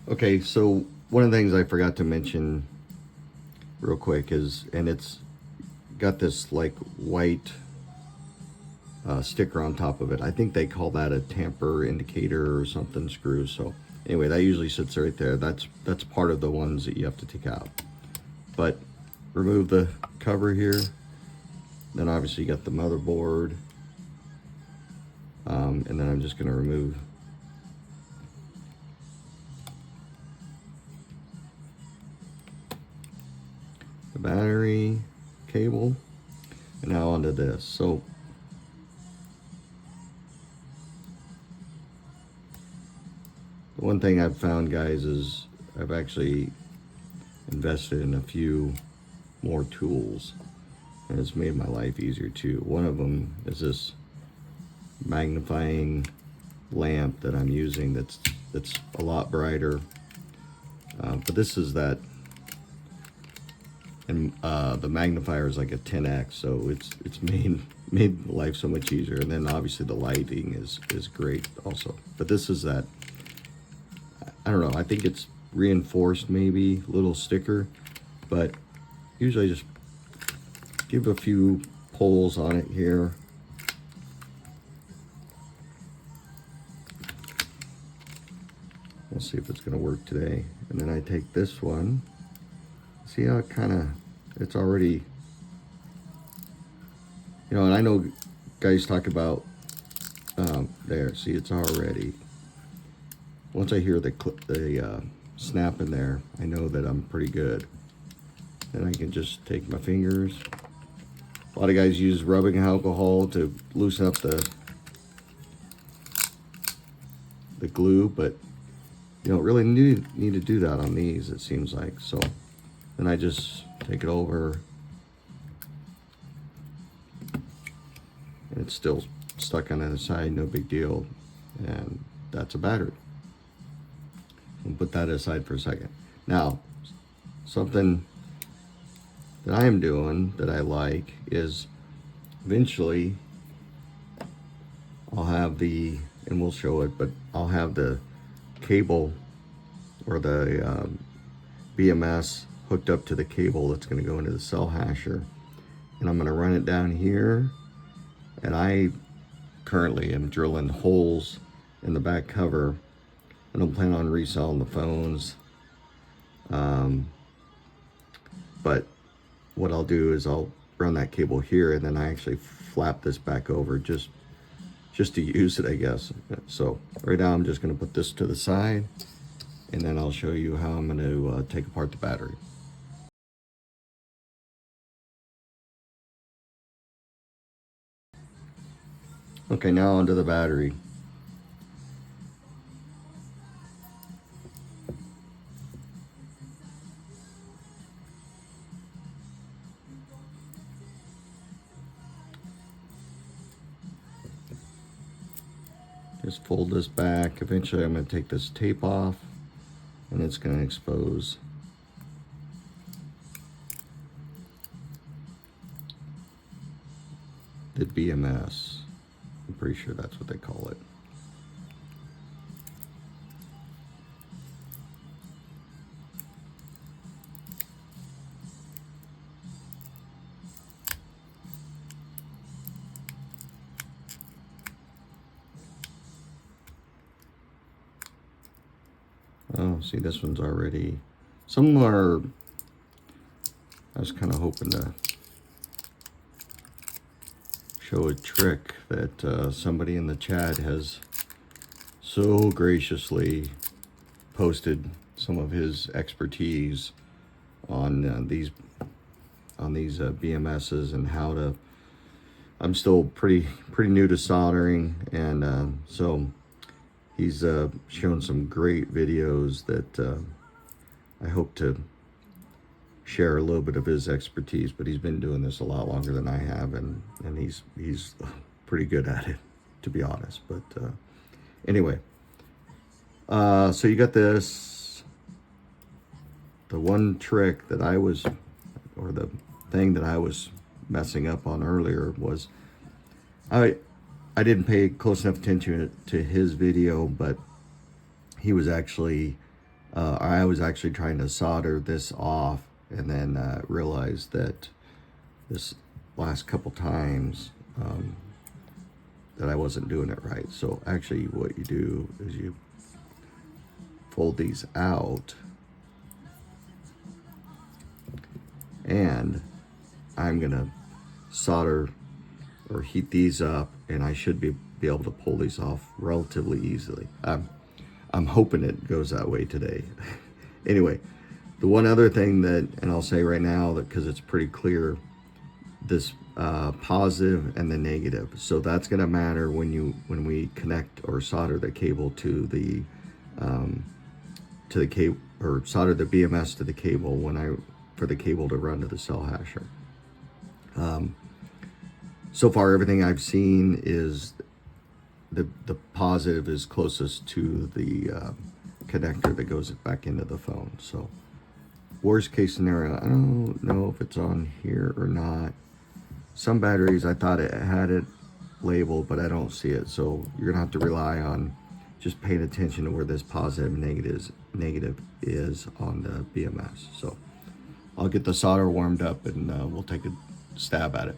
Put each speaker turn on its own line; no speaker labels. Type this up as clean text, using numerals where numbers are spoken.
Okay, so one of the things I forgot to mention real quick is, and it's got this like white sticker on top of it. I think they call that a tamper indicator or something screw. So anyway, that usually sits right there. That's part of the ones that you have to take out. But remove the cover here. Then obviously you got the motherboard. And then I'm just going to remove the battery cable. And now onto this. So the one thing I've found, guys, is I've actually invested in a few more tools, and it's made my life easier too. One of them is this magnifying lamp that I'm using that's a lot brighter, but this is that, and the magnifier is like a 10x, so it's made life so much easier. And then obviously the lighting is great also, but this is that, I don't know, I think it's reinforced, maybe little sticker, but usually just give a few pulls on it here. We'll see if it's going to work today. And then I take this one. See how it kind of, it's already, you know, and I know guys talk about, there, see, it's already, once I hear the snap in there, I know that I'm pretty good. Then I can just take my fingers. A lot of guys use rubbing alcohol to loosen up the glue, but you don't really need to do that on these, it seems like. So then I just take it over, and it's still stuck on the other side, no big deal. And that's a battery. We'll put that aside for a second. Now, something that I am doing that I like is eventually I'll have and we'll show it, but I'll have the cable or the BMS hooked up to the cable that's going to go into the cell hasher, and I'm going to run it down here. And I currently am drilling holes in the back cover. I don't plan on reselling the phones, but what I'll do is I'll run that cable here, and then I actually flap this back over just to use it, I guess. So right now I'm just going to put this to the side, and then I'll show you how I'm going to take apart the battery. Okay, now onto the battery. Just fold this back. Eventually I'm going to take this tape off, and it's going to expose the BMS. I'm pretty sure that's what they call it. Oh, see, this one's already, some are, I was kind of hoping to show a trick that somebody in the chat has so graciously posted some of his expertise on these BMSs and how to. I'm still pretty new to soldering, and so he's shown some great videos that I hope to share a little bit of his expertise. But he's been doing this a lot longer than I have, and he's pretty good at it, to be honest. But anyway, so you got this. The one trick that I was, or the thing that I was messing up on earlier was, I didn't pay close enough attention to his video, but he was actually I was actually trying to solder this off, and then realized that this last couple times that I wasn't doing it right. So actually what you do is you fold these out, and I'm gonna solder or heat these up, and I should be able to pull these off relatively easily. I'm hoping it goes that way today. Anyway, the one other thing that, and I'll say right now that because it's pretty clear, this positive and the negative. So that's going to matter when we connect or solder the cable to the cable, or solder the BMS to the cable for the cable to run to the cell hasher. So far, everything I've seen is the positive is closest to the connector that goes back into the phone. So worst case scenario, I don't know if it's on here or not. Some batteries, I thought it had it labeled, but I don't see it. So you're gonna have to rely on just paying attention to where this positive and negative is on the BMS. So I'll get the solder warmed up, and we'll take a stab at it.